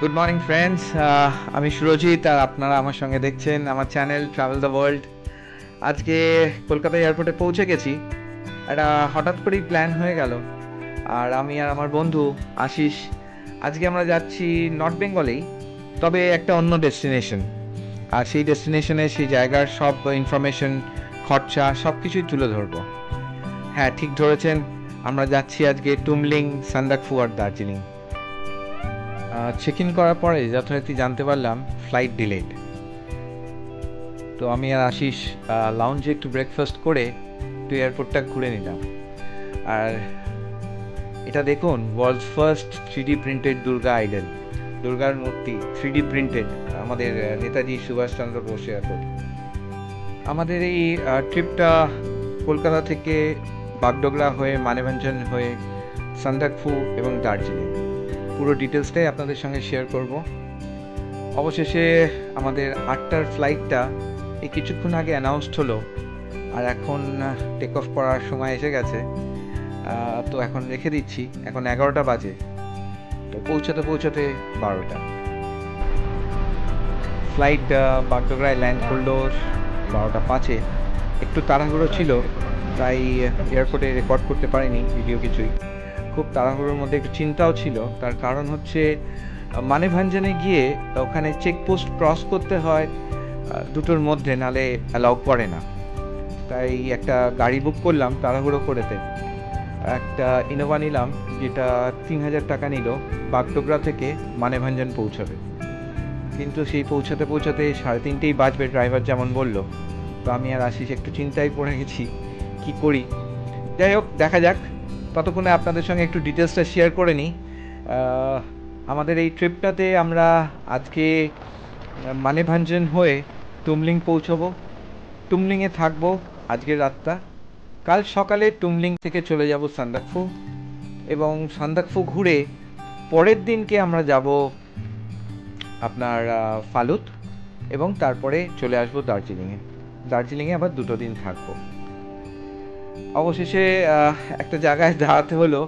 Good morning friends, আমি সুরজিৎ আর আপনারা আমার সঙ্গে দেখছেন আমার চ্যানেল ট্রাভেল দ্য ওয়ার্ল্ড। আজকে কলকাতা এয়ারপোর্টে পৌঁছে গেছি। একটা হঠাৎ করেই প্ল্যান হয়ে গেল, আর আমি আর আমার বন্ধু আশিস আজকে আমরা যাচ্ছি নর্থ বেঙ্গলেই, তবে একটা অন্য ডেস্টিনেশন। আর সেই ডেস্টিনেশনে সেই জায়গার সব ইনফরমেশন, খরচা সব কিছুই তুলে ধরবো। হ্যাঁ, ঠিক ধরেছেন, আমরা যাচ্ছি আজকে টুমলিং, সান্দাকফু আর দার্জিলিং। চেক ইন করার পরে যথারীতি জানতে পারলাম ফ্লাইট ডিলেড। তো আমি আর আশিস লাউঞ্জে একটু ব্রেকফাস্ট করে একটু এয়ারপোর্টটা ঘুরে নিলাম। আর এটা দেখুন, world's first 3D printed Durga idol, দুর্গার মূর্তি 3D প্রিন্টেড, আমাদের নেতাজি সুভাষচন্দ্র বোস এয়ারপোর্ট। আমাদের এই ট্রিপটা কলকাতা থেকে বাগডোগরা হয়ে, মানেভঞ্জন হয়ে, সান্দাকফু এবং দার্জিলিং, পুরো ডিটেলসটাই আপনাদের সঙ্গে শেয়ার করব। অবশেষে আমাদের 8টার ফ্লাইটটা এই কিছুক্ষণ আগে অ্যানাউন্সড হলো, আর এখন টেক অফ করার সময় এসে গেছে। তো এখন রেখে দিচ্ছি, এখন 11টা বাজে, তো পৌঁছাতে 12টা। ফ্লাইট বাগডোগরায় ল্যান্ড করলো 12টা 5-এ। একটু তাড়াহুড়ো ছিল, তাই এয়ারপোর্টে রেকর্ড করতে পারিনি ভিডিও কিছুই। খুব তাড়াহুড়োর মধ্যে একটু চিন্তাও ছিল, তার কারণ হচ্ছে মানেভঞ্জনে গিয়ে ওখানে চেকপোস্ট ক্রস করতে হয় দুটোর মধ্যে, নালে অ্যালাউ করে না। তাই একটা গাড়ি বুক করলাম তাড়াহুড়ো করেতে, একটা ইনোভা নিলাম, যেটা 3000 টাকা নিল বাগডোগরা থেকে মানেভঞ্জন পৌঁছাবে। কিন্তু সেই পৌঁছাতে 3:30 বাজবে, ড্রাইভার যেমন বলল। তো আমি আর আশিস একটু চিন্তায় পড়ে গেছি, কি করি। যাই হোক, দেখা যাক। ততক্ষণে আপনাদের সঙ্গে একটু ডিটেলসটা শেয়ার করে নিই। আমাদের এই ট্রিপটাতে আমরা আজকে মানেভঞ্জন হয়ে টুমলিং পৌঁছবো, টুমলিংয়ে থাকবো আজকের রাতটা। কাল সকালে টুমলিং থেকে চলে যাব সান্দাকফু, এবং সান্দাকফু ঘুরে পরের দিনকে আমরা যাব আপনার ফালুত, এবং তারপরে চলে আসবো দার্জিলিংয়ে আবার 2 দিন থাকবো। অবশেষে একটা জায়গায় দাঁড়াতে হলো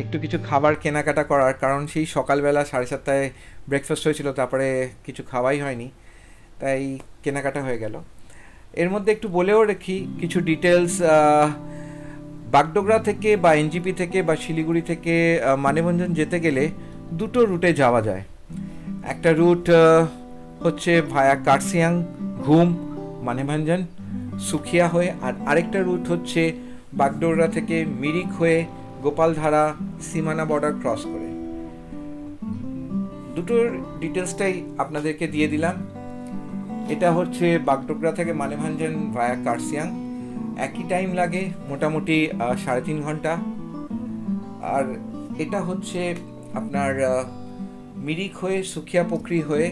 একটু কিছু খাবার কেনাকাটা করার, কারণ সেই সকালবেলা 7:30টায় ব্রেকফাস্ট হয়েছিল, তারপরে কিছু খাওয়াই হয়নি, তাই কেনাকাটা হয়ে গেল। এর মধ্যে একটু বলেও রাখি কিছু ডিটেলস। বাগডোগরা থেকে বা এনজিপি থেকে বা শিলিগুড়ি থেকে মানেভঞ্জন যেতে গেলে 2টো রুটে যাওয়া যায়। একটা রুট হচ্ছে ভায়া কার্সিয়াং, ঘুম, মানেভঞ্জন, সুখিয়া হয়ে, আর আরেকটা রুট হচ্ছে বাগডোগরা থেকে মিরিক হয়ে গোপালধারা সীমানা বর্ডার ক্রস করে। দুটোর ডিটেলসটাই আপনাদেরকে দিয়ে দিলাম। এটা হচ্ছে বাগডোগরা থেকে মানেভঞ্জন ভায়া কার্সিয়াং, একই টাইম লাগে মোটামুটি 3.5 ঘন্টা। আর এটা হচ্ছে আপনার মিরিক হয়ে সুখিয়া পোখরি হয়ে,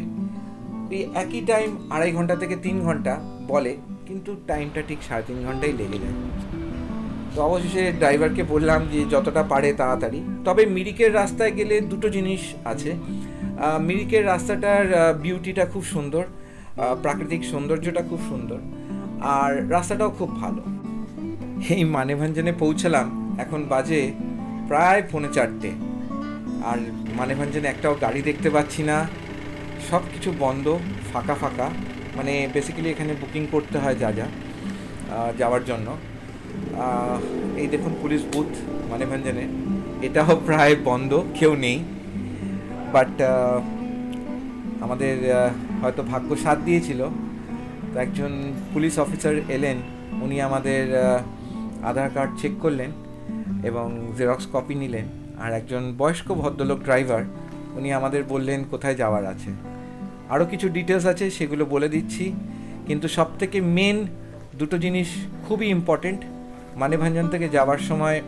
এই একই টাইম 2.5 ঘন্টা থেকে 3 ঘন্টা বলে, কিন্তু টাইমটা ঠিক 3.5 ঘন্টাই লেগে যায়। তো অবশেষে ড্রাইভারকে বললাম যে যতটা পারে তাড়াতাড়ি। তবে মিরিকের রাস্তায় গেলে 2টো জিনিস আছে। মিরিকের রাস্তাটার বিউটিটা খুব সুন্দর, প্রাকৃতিক সৌন্দর্যটা খুব সুন্দর, আর রাস্তাটাও খুব ভালো। এই মানেভঞ্জনে পৌঁছালাম, এখন বাজে প্রায় 4:45, আর মানেভঞ্জনে একটাও গাড়ি দেখতে পাচ্ছি না, সব কিছু বন্ধ, ফাঁকা। মানে বেসিক্যালি এখানে বুকিং করতে হয় যাওয়ার জন্য। এই দেখুন পুলিশ বুথ মানেভঞ্জনে, এটাও প্রায় বন্ধ, কেউ নেই। বাট আমাদের হয়তো ভাগ্য সাথ দিয়েছিল, তো একজন পুলিশ অফিসার এলেন, উনি আমাদের আধার কার্ড চেক করলেন এবং জেরক্স কপি নিলেন। আর একজন বয়স্ক ভদ্রলোক ড্রাইভার, উনি আমাদের বললেন কোথায় যাওয়ার আছে। আরও কিছু ডিটেলস আছে, সেগুলো বলে দিচ্ছি। কিন্তু সবথেকে মেন 2টো জিনিস খুবই ইম্পর্টেন্ট। মানেভঞ্জন থেকে যাওয়ার সময়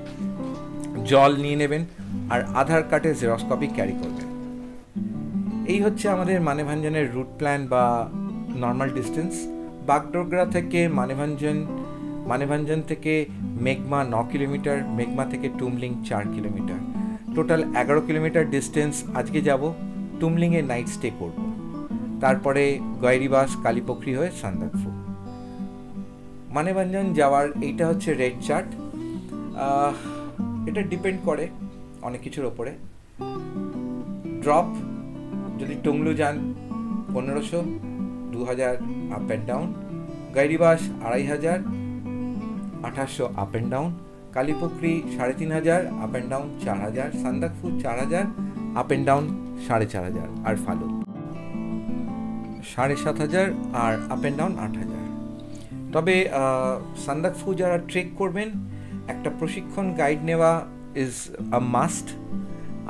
জল নিয়ে নেবেন, আর আধার কার্ডের জেরক্স কপি ক্যারি করবেন। এই হচ্ছে আমাদের মানেভঞ্জনের রুট প্ল্যান বা নর্মাল ডিস্টেন্স। বাগডোগরা থেকে মানেভঞ্জন থেকে মেঘমা 9 কিলোমিটার, মেঘমা থেকে Tumling 4 kilometre, total 11 kilometre distance. আজকে যাব টুমলিংয়ে, নাইট স্টে করব, তারপরে গয়রিবাস কালীপোখরি হয়ে সান্দাকফু। মানেভঞ্জন যাওয়ার এইটা হচ্ছে রেড চার্ট। এটা ডিপেন্ড করে অনেক কিছুর ওপরে। ড্রপ যদি টংলু যান 1500, 2000 up and down, Gairibas 2500, 2800 up and down, Kalipokhri 3500 up and down 4000, Sandakphu 4000 up and down 4500, আর ফালুত 7500 আর আপ অ্যান্ড ডাউন 8000। তবে সান্দাকফু যারা ট্রেক করবেন, একটা প্রশিক্ষণ গাইড নেওয়া ইজ আ মাস্ট।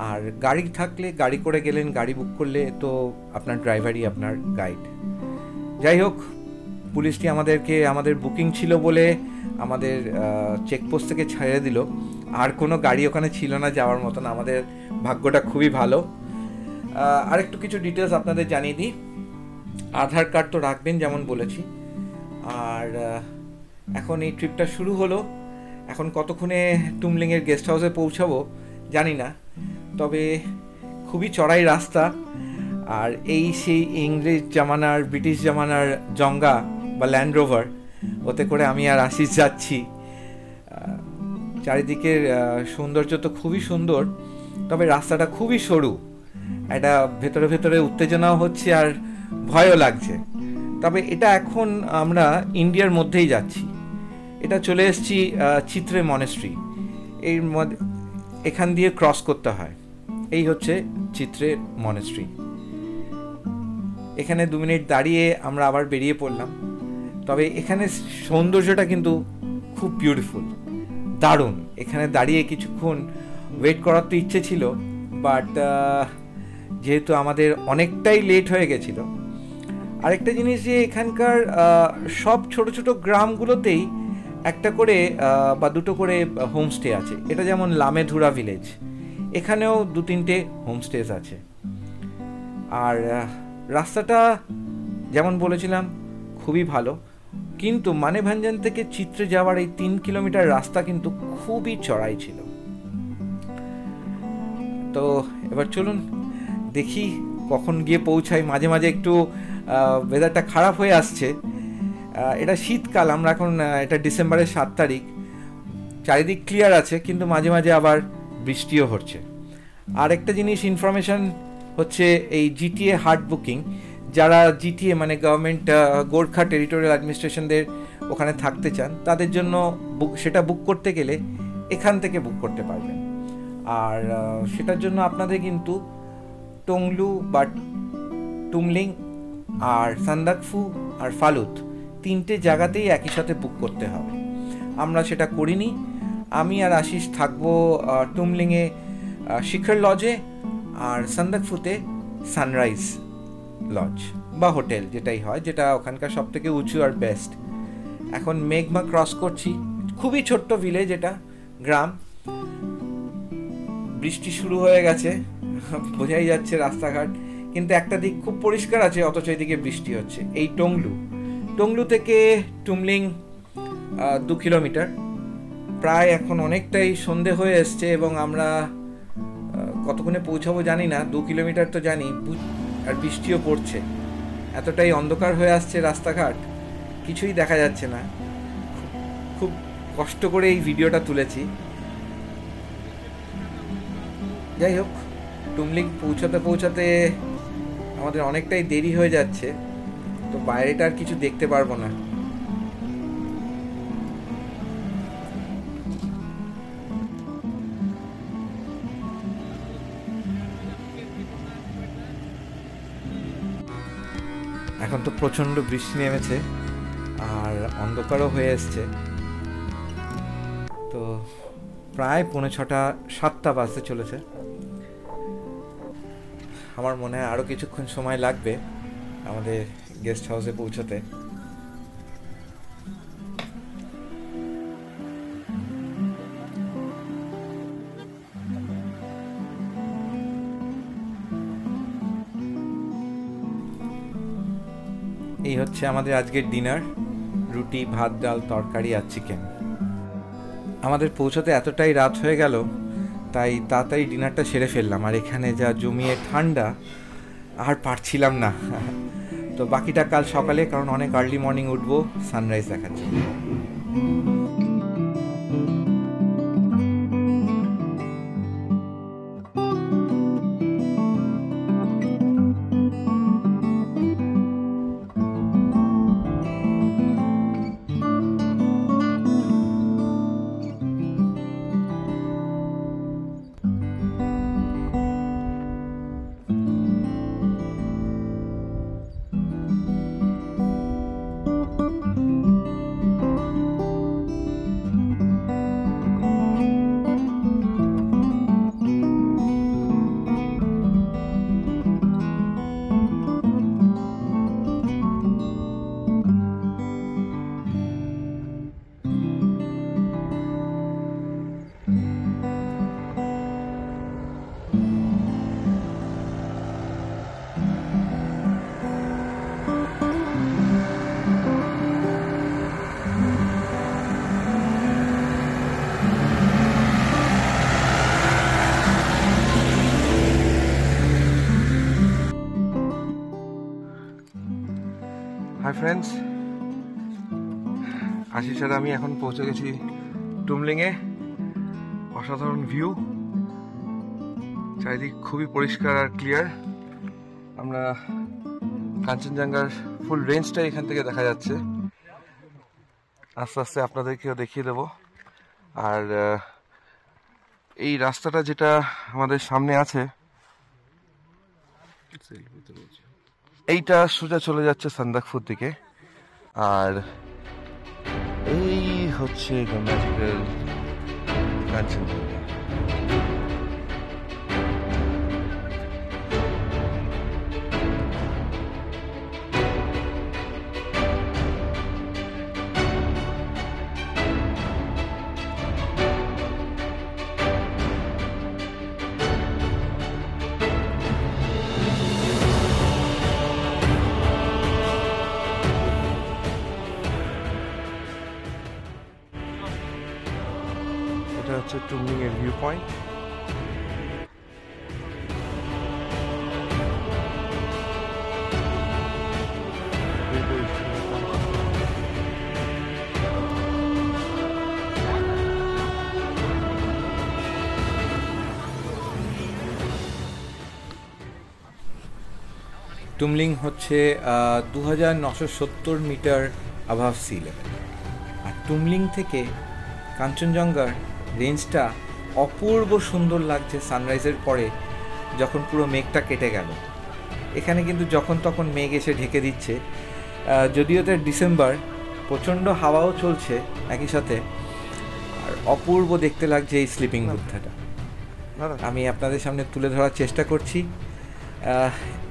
আর গাড়ি থাকলে, গাড়ি করে গেলেন, গাড়ি বুক করলে তো আপনার ড্রাইভারই আপনার গাইড। যাই হোক, পুলিশটি আমাদের বুকিং ছিল বলে আমাদের চেকপোস্ট থেকে ছেড়ে দিল। আর কোনো গাড়ি ওখানে ছিল না যাওয়ার মতন। আমাদের ভাগ্যটা খুবই ভালো। আরেকটু কিছু ডিটেলস আপনাদের জানিয়ে দিই। আধার কার্ড তো রাখবেন যেমন বলেছি। আর এখন এই ট্রিপটা শুরু হলো। এখন কতক্ষণে টুমলিংয়ের গেস্ট হাউসে পৌঁছাবো জানি না, তবে খুবই চড়াই রাস্তা। আর এই সেই ইংরেজ জামানার, ব্রিটিশ জামানার জঙ্গা বা ল্যান্ড রোভার, ওতে করে আমি আর আশিস যাচ্ছি। চারিদিকের সৌন্দর্য তো খুবই সুন্দর, তবে রাস্তাটা খুবই সরু। এটা ভেতরে ভেতরে উত্তেজনাও হচ্ছে আর ভয়ও লাগছে। তবে এটা এখন আমরা ইন্ডিয়ার মধ্যেই যাচ্ছি। এটা চলে এসেছি চিত্রে মনেস্ট্রি। এখান দিয়ে ক্রস করতে হয়। এই হচ্ছে চিত্রে মনেস্ট্রি। এখানে 2 মিনিট দাঁড়িয়ে আমরা আবার বেরিয়ে পড়লাম। তবে এখানে সৌন্দর্যটা কিন্তু খুব বিউটিফুল, দারুণ। এখানে দাঁড়িয়ে কিছুক্ষণ ওয়েট করার তো ইচ্ছে ছিল, বাট যেহেতু আমাদের অনেকটাই লেট হয়ে গেছিল। আরেকটা জিনিস যে এখানকার সব ছোট ছোট গ্রামগুলোতেই একটা করে বা 2টো করে হোমস্টে আছে। এটা যেমন লামেধুরা ভিলেজ, এখানেও 2-3টে হোমস্টেজ আছে। আর রাস্তাটা যেমন বলেছিলাম খুবই ভালো, কিন্তু মানেভাঞ্জন থেকে চিত্রে যাওয়ার এই 3 কিলোমিটার রাস্তা কিন্তু খুবই চড়াই ছিল। তো এবার চলুন দেখি কখন গিয়ে পৌঁছাই। মাঝে মাঝে একটু ওয়েদারটা খারাপ হয়ে আসছে। এটা শীতকাল, আমরা এখন এটা ডিসেম্বরের 7 তারিখ। চারিদিক ক্লিয়ার আছে, কিন্তু মাঝে মাঝে আবার বৃষ্টিও হচ্ছে। আর একটা জিনিস ইনফরমেশন হচ্ছে, এই জিটিএ হার্ট বুকিং, যারা জিটিএ মানে গভর্নমেন্ট গোর্খা টেরিটোরিয়াল অ্যাডমিনিস্ট্রেশনদের ওখানে থাকতে চান, তাদের জন্য সেটা বুক করতে গেলে এখান থেকে বুক করতে পারবেন। আর সেটার জন্য আপনাদের কিন্তু টংলু বা টুমলিং আর সান্দাকফু আর ফালুত 3টে জায়গাতেই একই সাথে বুক করতে হবে। আমরা সেটা করিনি। আমি আর আশিস থাকবো টুমলিংয়ে শিখর লজে, আর সান্দাকফুতে সানরাইজ লজ বা হোটেল, যেটাই হয়, যেটা ওখানকার সব থেকে উঁচু আর বেস্ট। এখন মেঘমা ক্রস করছি। খুবই ছোট্ট ভিলেজ, এটা গ্রাম। বৃষ্টি শুরু হয়ে গেছে, বোঝাই যাচ্ছে রাস্তাঘাট, কিন্তু একটা দিক খুব পরিষ্কার আছে, অথচ এদিকে বৃষ্টি হচ্ছে। এই টংলু থেকে টুমলিং 2 কিলোমিটার। প্রায় এখন অনেকটাই সন্ধে হয়ে এসছে এবং আমরা কতক্ষণে পৌঁছাবো জানি না। 2 কিলোমিটার তো জানি, আর বৃষ্টিও পড়ছে। এতটাই অন্ধকার হয়ে আসছে রাস্তাঘাট, কিছুই দেখা যাচ্ছে না। খুব কষ্ট করে এই ভিডিওটা তুলেছি। যাই হোক, টুমলিং পৌঁছাতে আমাদের অনেকটাই দেরি হয়ে যাচ্ছে, তো বাইরেটা আর কিছু দেখতে পারবো না। এখন তো প্রচণ্ড বৃষ্টি নেমেছে আর অন্ধকারও হয়ে এসছে। তো প্রায় 6:45, 7টা বাজতে চলেছে। আমার মনে হয় আরও কিছুক্ষণ সময় লাগবে আমাদের গেস্ট হাউসে পৌঁছতে। এই হচ্ছে আমাদের আজকের ডিনার, রুটি, ভাত, ডাল, তরকারি আর চিকেন। আমাদের পৌঁছতে এতটাই রাত হয়ে গেল, তাই তাড়াতাড়ি ডিনারটা সেরে ফেললাম। আর এখানে যা জমিয়ে ঠান্ডা, আর পারছিলাম না। তো বাকিটা কাল সকালে, কারণ অনেক আর্লি মর্নিং উঠবো সানরাইজ দেখার জন্য। ফ্রেন্ডস, আশির সাথে আমি এখন পৌঁছে গেছি টুমলিংয়ে। অসাধারণ ভিউ, চারিদিক খুবই পরিষ্কার আর ক্লিয়ার। আমরা কাঞ্চনজঙ্ঘার ফুল রেঞ্জটাই এখান থেকে দেখা যাচ্ছে। আস্তে আস্তে আপনাদেরকেও দেখিয়ে দেব। আর এই রাস্তাটা যেটা আমাদের সামনে আছে, এইটা সোজা চলে যাচ্ছে সান্দাকফুর দিকে। আর এই হচ্ছে ম্যাজিক্যাল কাঞ্চনজঙ্ঘা। এটা হচ্ছে টুমলিং এর ভিউ পয়েন্ট। টুমলিং হচ্ছে 2970 মিটার অ্যাবাভ সি লেভেল। আর টুমলিং থেকে কাঞ্চনজঙ্ঘার রেঞ্জটা অপূর্ব সুন্দর লাগছে সানরাইজের পরে, যখন পুরো মেঘটা কেটে গেল। এখানে কিন্তু যখন তখন মেঘ এসে ঢেকে দিচ্ছে, যদিও তো ডিসেম্বর, প্রচণ্ড হাওয়াও চলছে একই সাথে। আর অপূর্ব দেখতে লাগছে এই স্লিপিং বুদ্ধাটা। আমি আপনাদের সামনে তুলে ধরার চেষ্টা করছি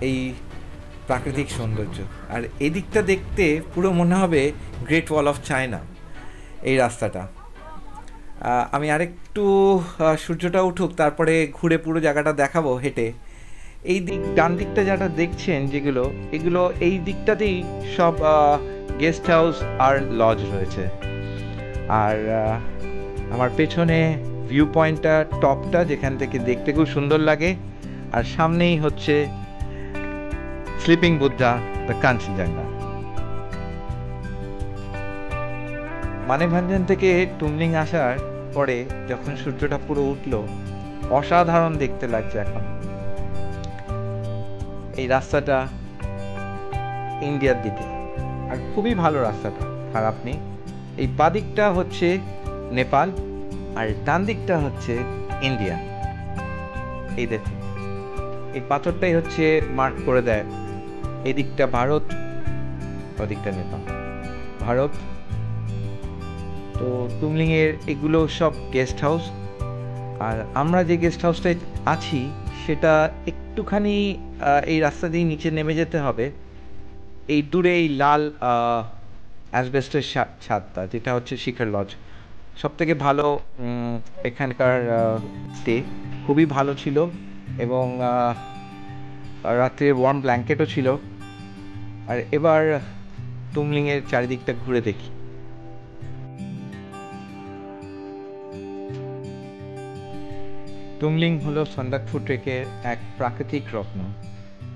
এই প্রাকৃতিক সৌন্দর্য। আর এই দিকটা দেখতে পুরো মনে হবে গ্রেট ওয়াল অফ চায়না এই রাস্তাটা। আমি আরেকটু সূর্যটা উঠুক, তারপরে ঘুরে পুরো জায়গাটা দেখাবো হেঁটে। এই দিক ডান দিকটা যেটা দেখছেন, এগুলো এই দিকটাতেই সব গেস্ট হাউস আর লজ রয়েছে। আর আমার পেছনে ভিউ পয়েন্টটা, টপটা, যেখান থেকে দেখতে খুব সুন্দর লাগে। আর সামনেই হচ্ছে স্লিপিং বুদ্ধা, দ্য কাঞ্চনজঙ্ঘা। মানেভাঞ্জন থেকে টুমলিং আসার পরে যখন সূর্যটা পুরো উঠলো, অসাধারণ দেখতে লাগছে এখন। এই রাস্তাটা ইন্ডিয়ার দিকে, আর খুবই ভালো রাস্তাটা, খারাপ নেই। এই বাদিকটা হচ্ছে নেপাল আর ডান দিকটা হচ্ছে ইন্ডিয়া। এই দেখুন, এই পাথরটাই হচ্ছে মার্ক করে দেয় এদিকটা ভারত, ওদিকটা নেপাল। ভারত। তো টুমলিংয়ের এগুলো সব গেস্ট হাউস। আর আমরা যে গেস্ট হাউসটায় আছি সেটা একটুখানি এই রাস্তা দিয়ে নিচে নেমে যেতে হবে। এই দূরে এই লাল অ্যাসবেস্টের ছাদটা, যেটা হচ্ছে শিখর লজ, সব থেকে ভালো এখানকার স্টে। খুবই ভালো ছিল, এবং রাত্রে ওয়ার্ম ব্ল্যাঙ্কেটও ছিল। আর এবার টুমলিংয়ের চারিদিকটা ঘুরে দেখি। টুমলিং হলো সান্দাকফু ট্রেকের এক প্রাকৃতিক রত্ন।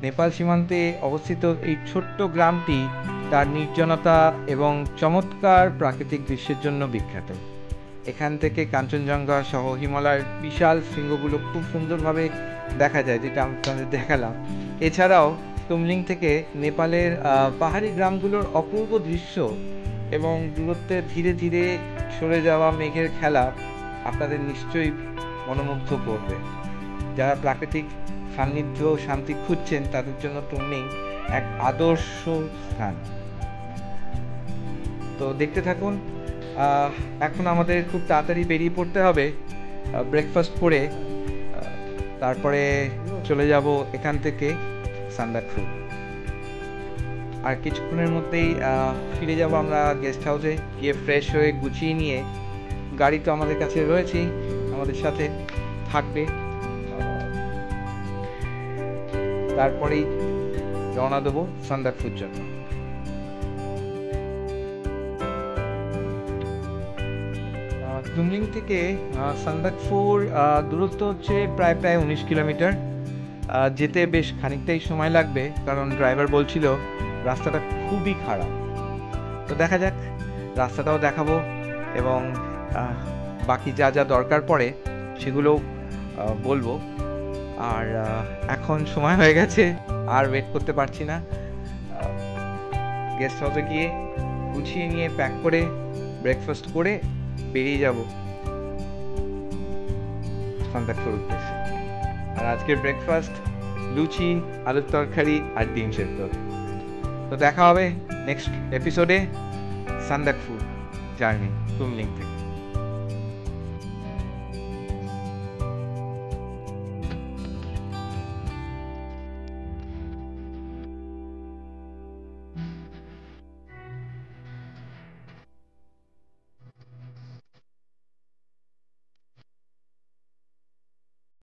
নেপাল সীমান্তে অবস্থিত এই ছোট্ট গ্রামটি তার নির্জনতা এবং চমৎকার প্রাকৃতিক দৃশ্যের জন্য বিখ্যাত। এখান থেকে কাঞ্চনজঙ্ঘা সহ হিমালয়ের বিশাল শৃঙ্গগুলো খুব সুন্দরভাবে দেখা যায়, যেটা আমি আপনাদের দেখালাম। এছাড়াও টুমলিং থেকে নেপালের পাহাড়ি গ্রামগুলোর অপূর্ব দৃশ্য এবং দূরত্বে ধীরে ধীরে সরে যাওয়া মেঘের খেলা আপনাদের নিশ্চয়ই মনোমুগ্ধ করবে। যারা প্রাকৃতিক সান্নিধ্য ও শান্তি খুঁজছেন তাদের জন্য টুমলিং এক আদর্শ স্থান। তো দেখতে থাকুন। এখন আমাদের খুব তাড়াতাড়ি বেরিয়ে পড়তে হবে ব্রেকফাস্ট করে, তারপরে চলে যাব এখান থেকে সান্দাকফু। আর কিছুক্ষণের মধ্যেই ফিরে যাব আমরা গেস্ট হাউসে, গিয়ে ফ্রেশ হয়ে গুছিয়ে নিয়ে, গাড়ি তো আমাদের কাছে রয়েছেই, আমাদের সাথে থাকবে, তারপরেই রওনা দেবো সান্দাকফুর জন্য। টুমলিং থেকে সান্দাকফুর দূরত্ব হচ্ছে প্রায় 19 কিলোমিটার। যেতে বেশ খানিকটাই সময় লাগবে, কারণ ড্রাইভার বলছিল রাস্তাটা খুবই খারাপ। তো দেখা যাক, রাস্তাটাও দেখাবো এবং বাকি যা যা দরকার পড়ে সেগুলো বলবো। আর এখন সময় হয়ে গেছে, আর ওয়েট করতে পারছি না। গেস্ট হাউসে গিয়ে গুছিয়ে নিয়ে প্যাক করে ব্রেকফাস্ট করে বেরিয়ে যাব সান্দাকফুর উদ্দেশ্যে। আর আজকের ব্রেকফাস্ট লুচি, আলুর তরকারি আর ডিম সেদ্ধ। তো দেখা হবে নেক্সট এপিসোডে সান্দাকফুর জার্নি কুমলিং থেকে।